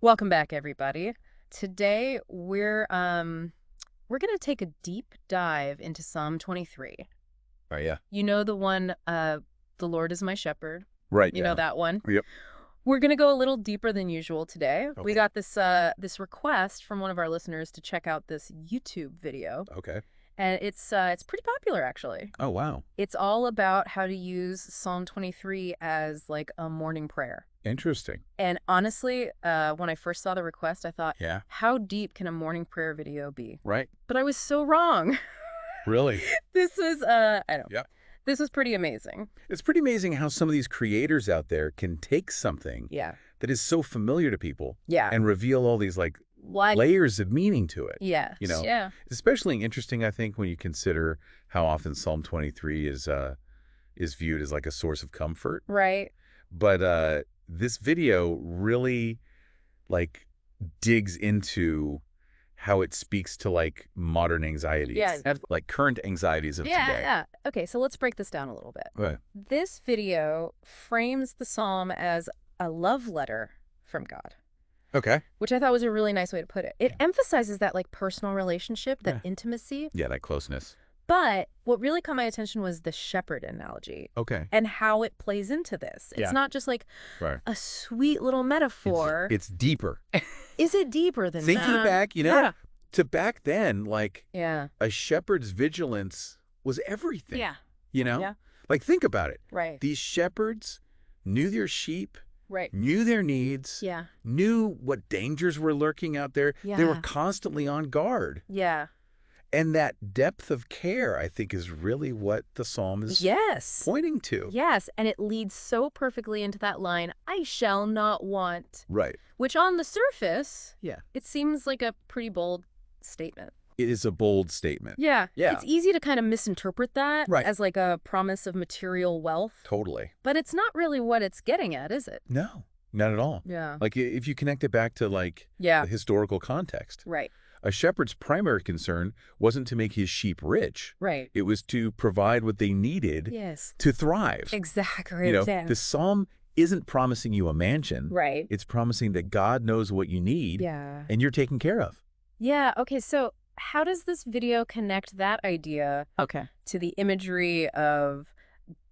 Welcome back, everybody. Today we're going to take a deep dive into Psalm 23. Oh, yeah. You know the one, the Lord is my shepherd. Right, You know yeah. that one? Yep. We're going to go a little deeper than usual today. We Okay. got this request from one of our listeners to check out this YouTube video, Okay. and it's pretty popular actually. Oh, wow. It's all about how to use Psalm 23 as like a morning prayer. Interesting. And honestly, when I first saw the request, I thought, Yeah. how deep can a morning prayer video be? Right. But I was so wrong. Really? This was, Yep. this was pretty amazing. It's pretty amazing how some of these creators out there can take something Yeah. that is so familiar to people Yeah. and reveal all these like Like, layers of meaning to it. yes. You know, Yeah. It's especially interesting, I think, when you consider how often Psalm 23 is viewed as like a source of comfort. Right. But this video really like digs into how it speaks to like modern anxieties. Yeah. Like current anxieties of Yeah. today. Yeah. Okay, so let's break this down a little bit. Right. This video frames the psalm as a love letter from God, Okay. which I thought was a really nice way to put it. It emphasizes that like personal relationship, that intimacy. Yeah, that closeness. But what really caught my attention was the shepherd analogy Okay. and how it plays into this. It's Yeah. not just like Right. a sweet little metaphor. It's deeper. Is it deeper than Thinking that? back, Yeah. to back then, like Yeah. a shepherd's vigilance was everything. Yeah. Yeah. Like think about it. Right. These shepherds knew their sheep, Right. knew their needs, Yeah. knew what dangers were lurking out there. They were Yeah. constantly on guard. Yeah. And that depth of care, I think, is really what the psalm is Yes. pointing to. Yes. And it leads so perfectly into that line, I shall not want, Right. which on the surface, Yeah. it seems like a pretty bold statement. It is a bold statement. Yeah. Yeah. It's easy to kind of misinterpret that Right. as like a promise of material wealth. Totally. But it's not really what it's getting at, is it? No, not at all. Yeah. Like if you connect it back to like Yeah. the historical context, Right. a shepherd's primary concern wasn't to make his sheep rich. Right. It was to provide what they needed Yes. to thrive. Exactly. The psalm isn't promising you a mansion. Right. It's promising that God knows what you need Yeah. and you're taken care of. Yeah. Okay. So how does this video connect that idea to the imagery of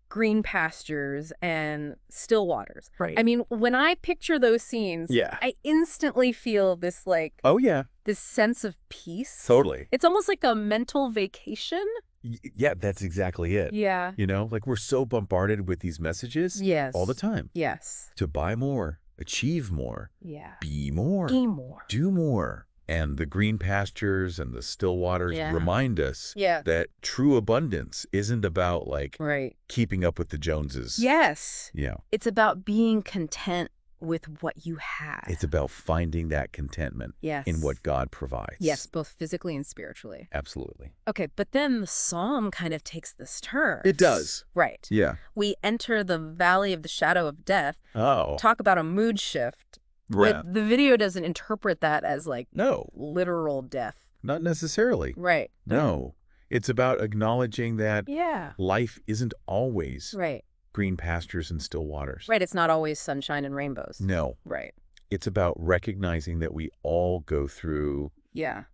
green pastures and still waters? Right. I mean, when I picture those scenes, Yeah. I instantly feel this like Oh, yeah. this sense of peace. Totally. It's almost like a mental vacation. Yeah, that's exactly it. Yeah. Like we're so bombarded with these messages Yes. all the time. Yes. To buy more, achieve more, Yeah. be more, More. do more. And the green pastures and the still waters Yeah. remind us Yeah. that true abundance isn't about like Right. keeping up with the Joneses. Yes. Yeah. It's about being content with what you have. It's about finding that contentment Yes. in what God provides. Yes, both physically and spiritually. Absolutely. Okay, but then the psalm kind of takes this turn. It does. Right. Yeah. We enter the valley of the shadow of death. Oh. Talk about a mood shift. Right. But the video doesn't interpret that as like No, literal death. not necessarily. Right. No. It's about acknowledging that Yeah. life isn't always Right. green pastures and still waters. Right. It's not always sunshine and rainbows. No. Right. It's about recognizing that we all go through Yeah.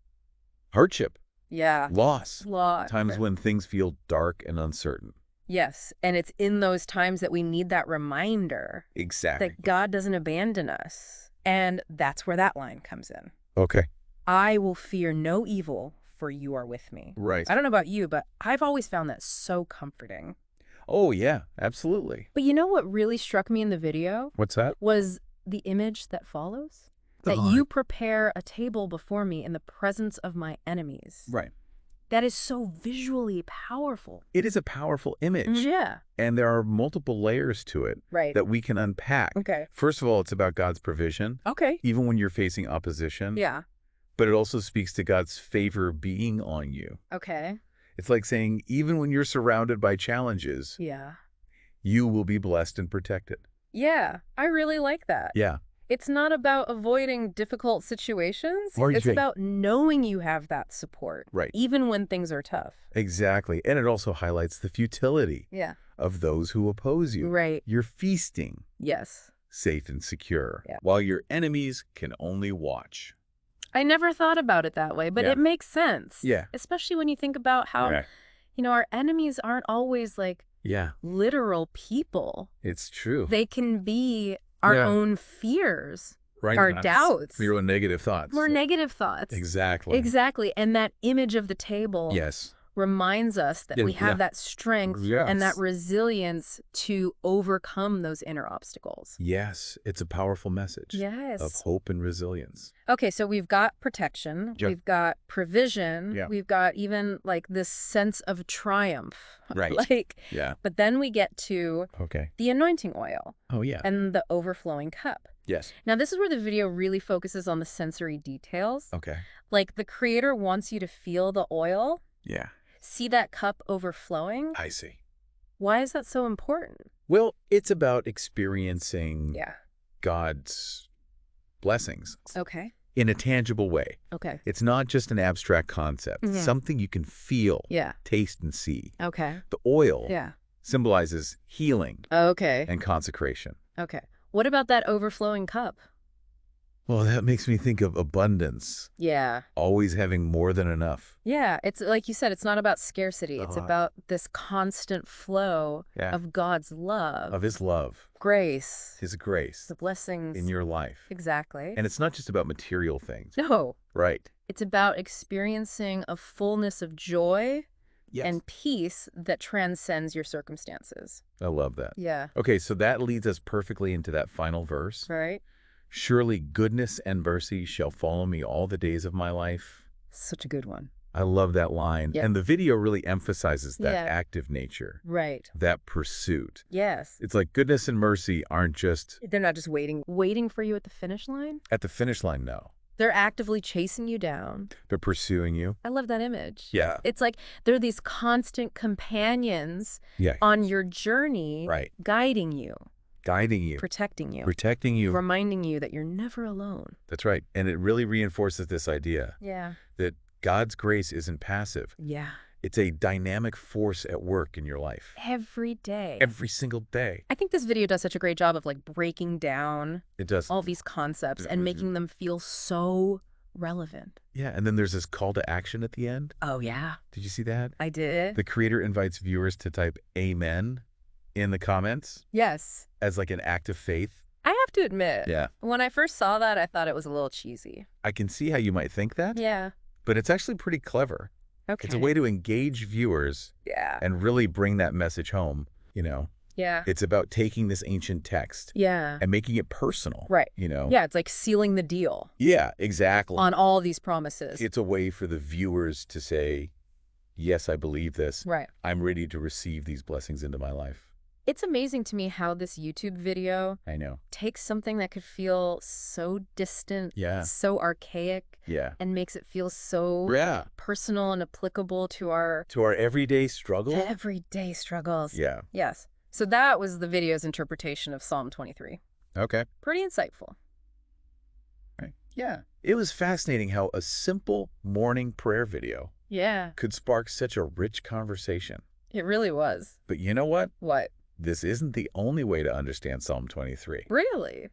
hardship, Yeah. loss, Law. times when things feel dark and uncertain. Yes. And it's in those times that we need that reminder Exactly. that God doesn't abandon us. And that's where that line comes in. Okay. I will fear no evil, for you are with me. Right. I don't know about you, but I've always found that so comforting. Oh, yeah, absolutely. But you know what really struck me in the video What's that? was the image that follows? That Oh. you prepare a table before me in the presence of my enemies. Right. That is so visually powerful. It is a powerful image. Yeah. And there are multiple layers to it Right. that we can unpack. Okay. First of all, it's about God's provision, Okay. even when you're facing opposition. Yeah. But it also speaks to God's favor being on you. Okay. It's like saying, even when you're surrounded by challenges, Yeah. you will be blessed and protected. Yeah. I really like that. Yeah. It's not about avoiding difficult situations. Or It's you- about knowing you have that support. Right. Even when things are tough. Exactly. And it also highlights the futility Yeah. of those who oppose you. Right. You're feasting. Yes. safe and secure, Yeah. while your enemies can only watch. I never thought about it that way, but it makes sense. Yeah. Especially when you think about how, our enemies aren't always like literal people. It's true. They can be our own fears, our doubts. Your own negative thoughts. More negative thoughts. Exactly. Exactly. And that image of the table reminds us that we have that strength and that resilience to overcome those inner obstacles. Yes, it's a powerful message of hope and resilience. Okay, so we've got protection, we've got provision, we've got even like this sense of triumph. Right. But then we get to the anointing oil. Oh, yeah. And the overflowing cup. Yes. Now, this is where the video really focuses on the sensory details. Okay. Like the creator wants you to feel the oil. Yeah. See that cup overflowing? I see. Why is that so important? Well, it's about experiencing God's blessings in a tangible way. Okay. It's not just an abstract concept. It's something you can feel, taste, and see. Okay. The oil symbolizes healing and consecration. Okay. What about that overflowing cup? Well, that makes me think of abundance. Yeah. Always having more than enough. Yeah. It's like you said, it's not about scarcity. It's about this constant flow of God's love. Of his love. Grace. His grace. The blessings. In your life. Exactly. And it's not just about material things. No. Right. It's about experiencing a fullness of joy and peace that transcends your circumstances. I love that. Yeah. Okay, so that leads us perfectly into that final verse. Right. Surely goodness and mercy shall follow me all the days of my life. Such a good one. I love that line. Yep. And the video really emphasizes that active nature. Right. That pursuit. Yes. It's like goodness and mercy aren't just... They're not just waiting for you at the finish line? At the finish line, no. They're actively chasing you down. They're pursuing you. I love that image. Yeah. It's like they're these constant companions on your journey, guiding you. Guiding you. Protecting you. Protecting you. Reminding you that you're never alone. That's right. And it really reinforces this idea that God's grace isn't passive. Yeah. It's a dynamic force at work in your life. Every day. Every single day. I think this video does such a great job of like breaking down all these concepts and making them feel so relevant. Yeah, and then there's this call to action at the end. Oh, yeah. Did you see that? I did. The creator invites viewers to type amen in the comments. Yes. As like an act of faith. I have to admit, when I first saw that, I thought it was a little cheesy. I can see how you might think that. Yeah. But it's actually pretty clever. Okay. It's a way to engage viewers and really bring that message home, you know. Yeah. It's about taking this ancient text and making it personal. Right. You know. Yeah, it's like sealing the deal. Yeah, exactly. On all these promises. It's a way for the viewers to say, yes, I believe this. Right. I'm ready to receive these blessings into my life. It's amazing to me how this YouTube video takes something that could feel so distant, so archaic, and makes it feel so personal and applicable to our everyday struggles. Everyday struggles. Yeah. Yes. So that was the video's interpretation of Psalm 23. Okay. Pretty insightful. Right. Yeah. It was fascinating how a simple morning prayer video could spark such a rich conversation. It really was. But you know what? What? This isn't the only way to understand Psalm 23. Really?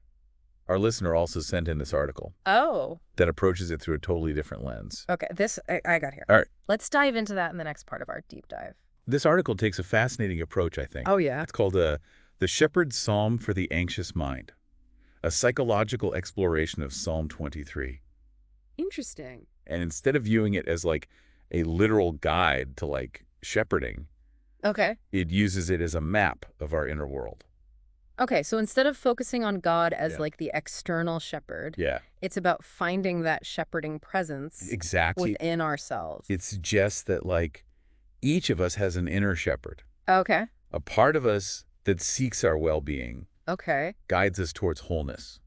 Our listener also sent in this article. Oh. That approaches it through a totally different lens. Okay, this I got here. All right. Let's dive into that in the next part of our deep dive. This article takes a fascinating approach, I think. Oh, yeah? It's called The Shepherd's Psalm for the Anxious Mind, a psychological exploration of Psalm 23. Interesting. And instead of viewing it as like a literal guide to like shepherding, it uses it as a map of our inner world. Okay, so instead of focusing on God as like the external shepherd, it's about finding that shepherding presence within ourselves. It suggests that like each of us has an inner shepherd. Okay. A part of us that seeks our well-being. Okay. Guides us towards wholeness.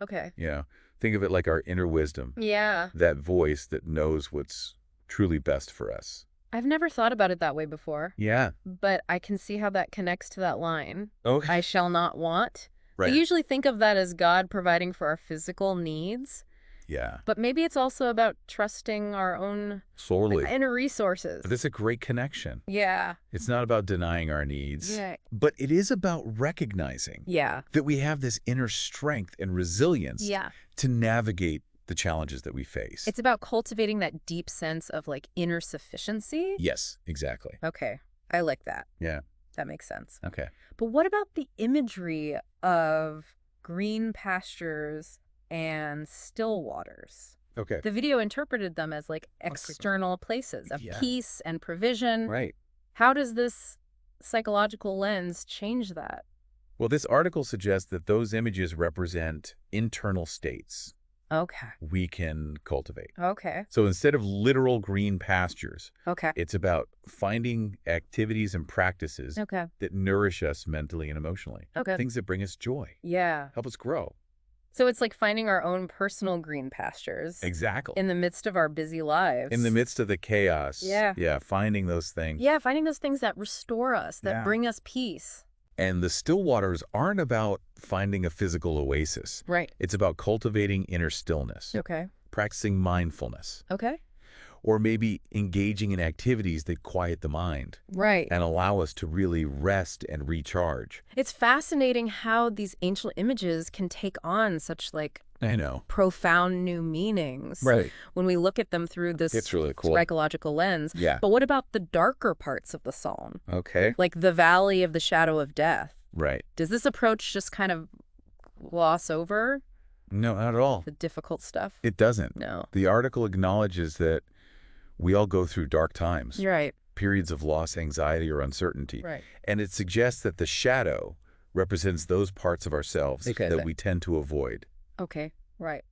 Okay. You know, think of it like our inner wisdom. Yeah. That voice that knows what's truly best for us. I've never thought about it that way before. Yeah. But I can see how that connects to that line. Okay. I shall not want. Right. We usually think of that as God providing for our physical needs. Yeah. But maybe it's also about trusting our own inner resources. But it's a great connection. Yeah. It's not about denying our needs. Yeah. But it is about recognizing that we have this inner strength and resilience to navigate the challenges that we face. It's about cultivating that deep sense of like inner sufficiency. Yes, exactly. Okay. I like that. Yeah. That makes sense. Okay. But what about the imagery of green pastures and still waters? Okay. The video interpreted them as like external places of peace and provision. Right. How does this psychological lens change that? Well, this article suggests that those images represent internal states we can cultivate. Okay. So instead of literal green pastures, it's about finding activities and practices that nourish us mentally and emotionally. Things that bring us joy. Yeah. Help us grow. So it's like finding our own personal green pastures. Exactly. In the midst of our busy lives. In the midst of the chaos. Yeah. Yeah, finding those things. Yeah, finding those things that restore us, that bring us peace. And the still waters aren't about finding a physical oasis. Right. It's about cultivating inner stillness. Okay. Practicing mindfulness. Okay. Or maybe engaging in activities that quiet the mind. Right. And allow us to really rest and recharge. It's fascinating how these ancient images can take on such like profound new meanings. Right. When we look at them through this it's really cool. psychological lens. Yeah. But what about the darker parts of the psalm? Okay. Like the valley of the shadow of death. Right. Does this approach just kind of gloss over? No, not at all. The difficult stuff? It doesn't. No. The article acknowledges that we all go through dark times. Right. Periods of loss, anxiety, or uncertainty. Right. And it suggests that the shadow represents those parts of ourselves that we tend to avoid. Okay. Right.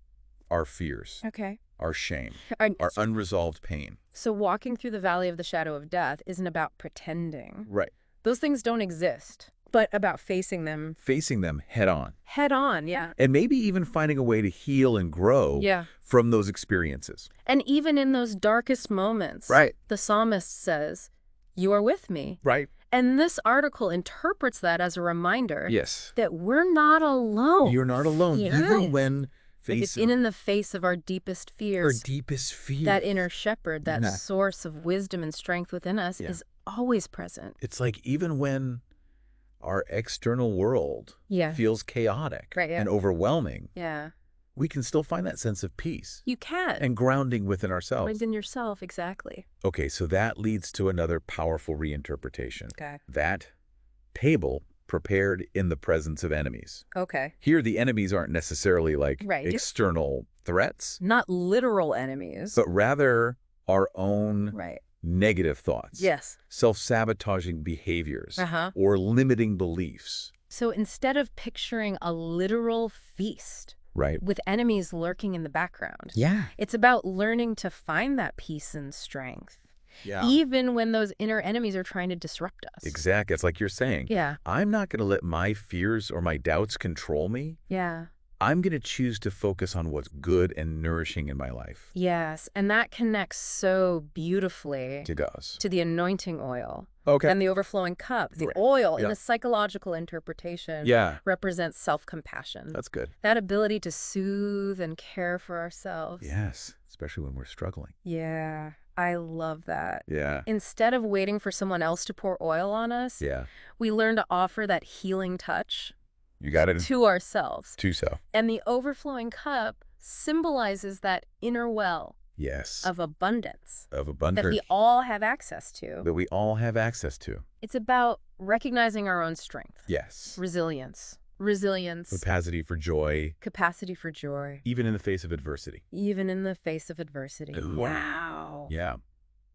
Our fears. Okay. Our shame. Our unresolved pain. So walking through the valley of the shadow of death isn't about pretending. Right. Those things don't exist, but about facing them. Facing them head on. Head on, yeah. And maybe even finding a way to heal and grow from those experiences. And even in those darkest moments, the psalmist says, "You are with me." Right. And this article interprets that as a reminder that we're not alone. You're not alone, even when facing in the face of our deepest fears. Our deepest fears. That inner shepherd, that source of wisdom and strength within us is always present. It's like even when our external world feels chaotic and overwhelming, we can still find that sense of peace. You can. And grounding within ourselves. Within yourself, exactly. Okay, so that leads to another powerful reinterpretation. Okay. That table prepared in the presence of enemies. Okay. Here, the enemies aren't necessarily like external threats. Not literal enemies. But rather our own negative thoughts. Yes. Self-sabotaging behaviors. Or limiting beliefs. So instead of picturing a literal feast with enemies lurking in the background, it's about learning to find that peace and strength. Even when those inner enemies are trying to disrupt us. Exactly. It's like you're saying. I'm not going to let my fears or my doubts control me. I'm going to choose to focus on what's good and nourishing in my life. Yes, and that connects so beautifully to the anointing oil. And the overflowing cup. The oil in the psychological interpretation represents self-compassion. That's good. That ability to soothe and care for ourselves. Yes, especially when we're struggling. Yeah, I love that. Yeah. Instead of waiting for someone else to pour oil on us, we learn to offer that healing touch. You got it. To ourselves. To self. And the overflowing cup symbolizes that inner well. Yes. Of abundance. Of abundance. That we all have access to. That we all have access to. It's about recognizing our own strength. Yes. Resilience. Resilience. Capacity for joy. Capacity for joy. Even in the face of adversity. Even in the face of adversity. Ooh. Wow. Yeah.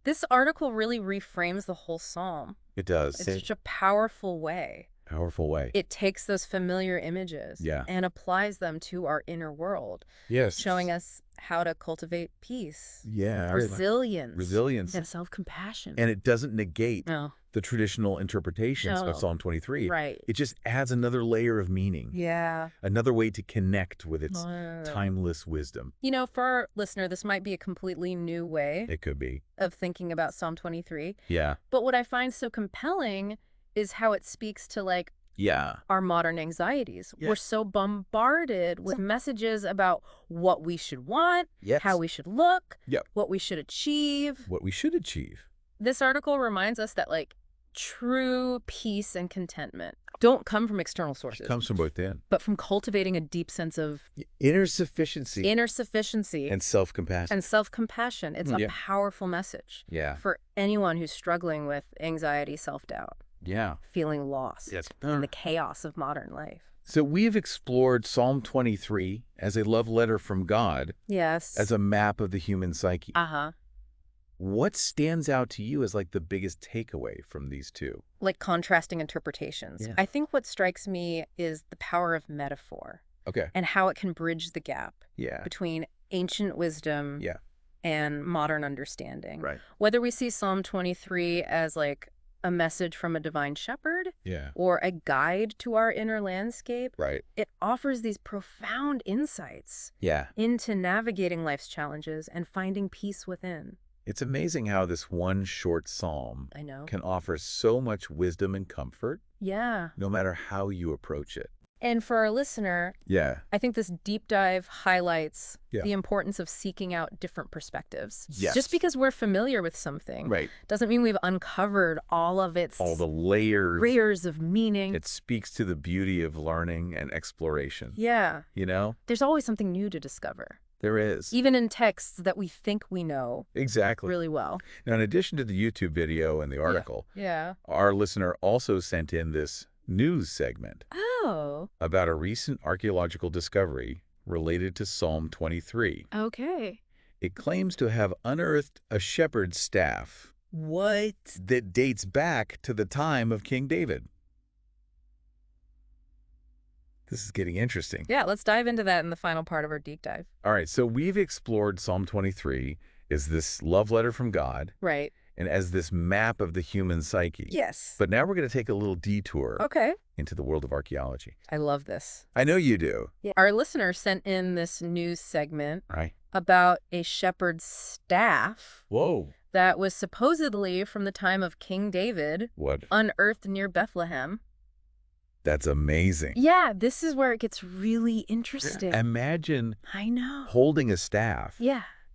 This article really reframes the whole psalm. It does. It's such a powerful way. Powerful way. It takes those familiar images and applies them to our inner world. Yes. Showing us how to cultivate peace. Yeah. Resilience. Resilience. And self-compassion. And it doesn't negate the traditional interpretations of Psalm 23. Right. It just adds another layer of meaning. Yeah. Another way to connect with its timeless wisdom. You know, for our listener, this might be a completely new way. It could be. Of thinking about Psalm 23. Yeah. But what I find so compelling is how it speaks to like our modern anxieties. We're so bombarded with messages about what we should want, how we should look, what we should achieve. This article reminds us that, like, true peace and contentment don't come from external sources. It comes from within. But from cultivating a deep sense of inner sufficiency. And self-compassion. It's a powerful message for anyone who's struggling with anxiety, self-doubt. Feeling lost in the chaos of modern life. So we've explored Psalm 23 as a love letter from God. Yes. As a map of the human psyche. Uh-huh. What stands out to you as like the biggest takeaway from these two? Like contrasting interpretations. I think what strikes me is the power of metaphor. Okay. And how it can bridge the gap between ancient wisdom and modern understanding. Right. Whether we see Psalm 23 as like a message from a divine shepherd or a guide to our inner landscape, it offers these profound insights into navigating life's challenges and finding peace within. It's amazing how this one short psalm can offer so much wisdom and comfort, no matter how you approach it. And for our listener, I think this deep dive highlights the importance of seeking out different perspectives. Just because we're familiar with something doesn't mean we've uncovered all the layers of meaning. It speaks to the beauty of learning and exploration. You know? There's always something new to discover. There is. Even in texts that we think we know really well. Now, in addition to the YouTube video and the article, our listener also sent in this news segment about a recent archaeological discovery related to Psalm 23. Okay. It claims to have unearthed a shepherd's staff. What? That dates back to the time of King David. This is getting interesting. Yeah, let's dive into that in the final part of our deep dive. All right, so we've explored Psalm 23 as this love letter from God. Right. And as this map of the human psyche. Yes. But now we're going to take a little detour into the world of archaeology. I love this. I know you do. Yeah. Our listener sent in this news segment about a shepherd's staff. Whoa. That was supposedly from the time of King David. What? Unearthed near Bethlehem. That's amazing. Yeah, this is where it gets really interesting. Imagine holding a staff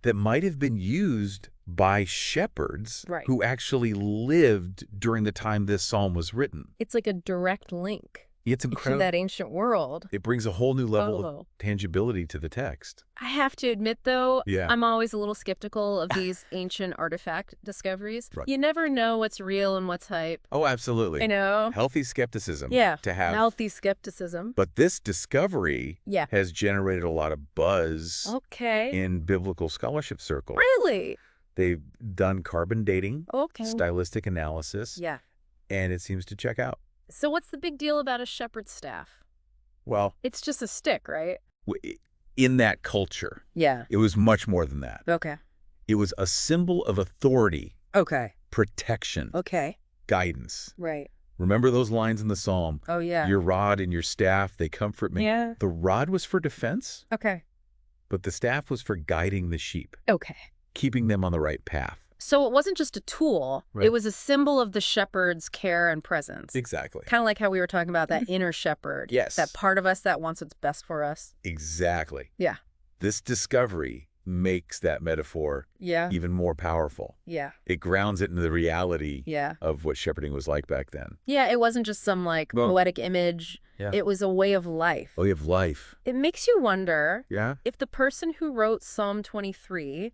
that might have been used by shepherds who actually lived during the time this psalm was written. It's like a direct link. It's incredible. To that ancient world. It brings a whole new level of tangibility to the text. I have to admit, though, I'm always a little skeptical of these ancient artifact discoveries. You never know what's real and what's hype. Oh, absolutely. I know. Healthy skepticism. To have. Healthy skepticism. But this discovery has generated a lot of buzz in biblical scholarship circles. Really? They've done carbon dating, stylistic analysis, and it seems to check out. So what's the big deal about a shepherd's staff? Well, it's just a stick, right? In that culture, it was much more than that. Okay. It was a symbol of authority. Okay. Protection. Okay. Guidance. Right. Remember those lines in the psalm? Oh, yeah. Your rod and your staff, they comfort me. Yeah. The rod was for defense. Okay. But the staff was for guiding the sheep. Okay. Keeping them on the right path. So it wasn't just a tool. It was a symbol of the shepherd's care and presence. Exactly. Kind of like how we were talking about that inner shepherd. Yes. That part of us that wants what's best for us. Exactly. Yeah. This discovery makes that metaphor even more powerful. Yeah. It grounds it in the reality of what shepherding was like back then. Yeah, it wasn't just some like poetic image. Yeah. It was a way of life. A way of life. It makes you wonder if the person who wrote Psalm 23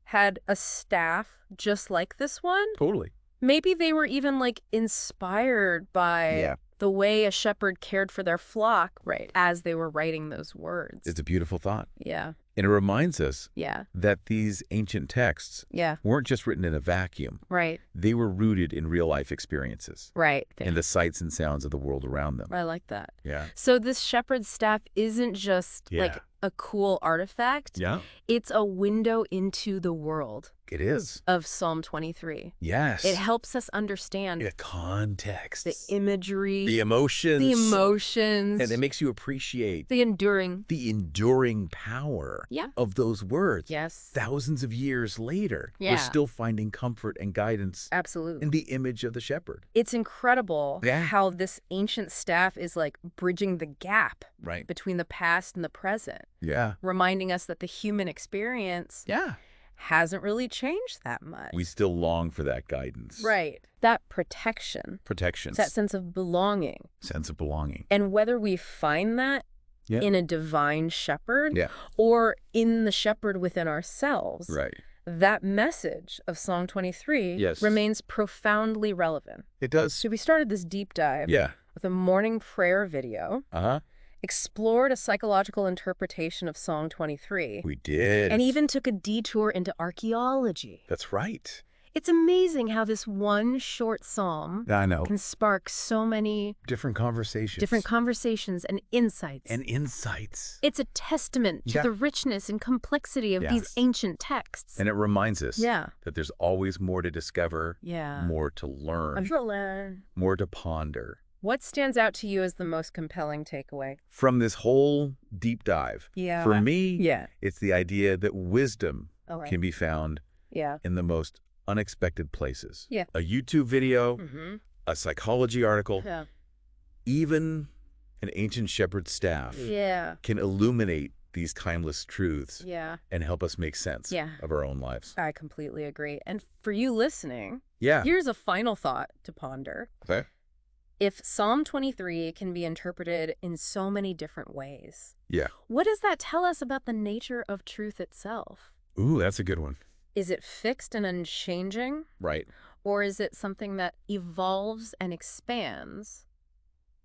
had a staff just like this one. Totally. Maybe they were even like inspired by the way a shepherd cared for their flock as they were writing those words. It's a beautiful thought. Yeah. And it reminds us that these ancient texts weren't just written in a vacuum. Right. They were rooted in real life experiences. Right. And the sights and sounds of the world around them. I like that. Yeah. So this shepherd's staff isn't just like a cool artifact. Yeah. It's a window into the world. It is. Of Psalm 23. Yes. It helps us understand the context, the imagery, the emotions. And it makes you appreciate the enduring power of those words. Yes. Thousands of years later, Yeah. we're still finding comfort and guidance. Absolutely. In the image of the shepherd. It's incredible how this ancient staff is like bridging the gap between the past and the present. Yeah. Reminding us that the human experience hasn't really changed that much. We still long for that guidance. Right. That protection. Protections. That sense of belonging. Sense of belonging. And whether we find that in a divine shepherd or in the shepherd within ourselves, that message of Psalm 23 remains profoundly relevant. It does. So we started this deep dive with a morning prayer video. Explored a psychological interpretation of Psalm 23. We did. And even took a detour into archaeology. That's right. It's amazing how this one short psalm can spark so many different conversations and insights. It's a testament to the richness and complexity of these ancient texts. And it reminds us that there's always more to discover, more to learn, more to ponder. What stands out to you as the most compelling takeaway? From this whole deep dive, for me, it's the idea that wisdom can be found in the most unexpected places. A YouTube video, a psychology article, even an ancient shepherd's staff can illuminate these timeless truths and help us make sense of our own lives. I completely agree. And for you listening, here's a final thought to ponder. Okay. If Psalm 23 can be interpreted in so many different ways, what does that tell us about the nature of truth itself? Ooh, that's a good one. Is it fixed and unchanging? Right. Or is it something that evolves and expands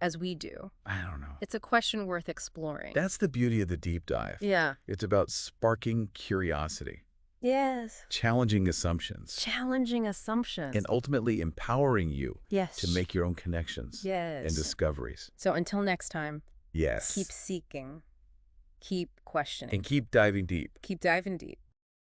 as we do? I don't know. It's a question worth exploring. That's the beauty of the deep dive. Yeah. It's about sparking curiosity. Yes. Challenging assumptions. And ultimately empowering you to make your own connections and discoveries. So until next time, keep seeking, keep questioning. And keep diving deep. Keep diving deep.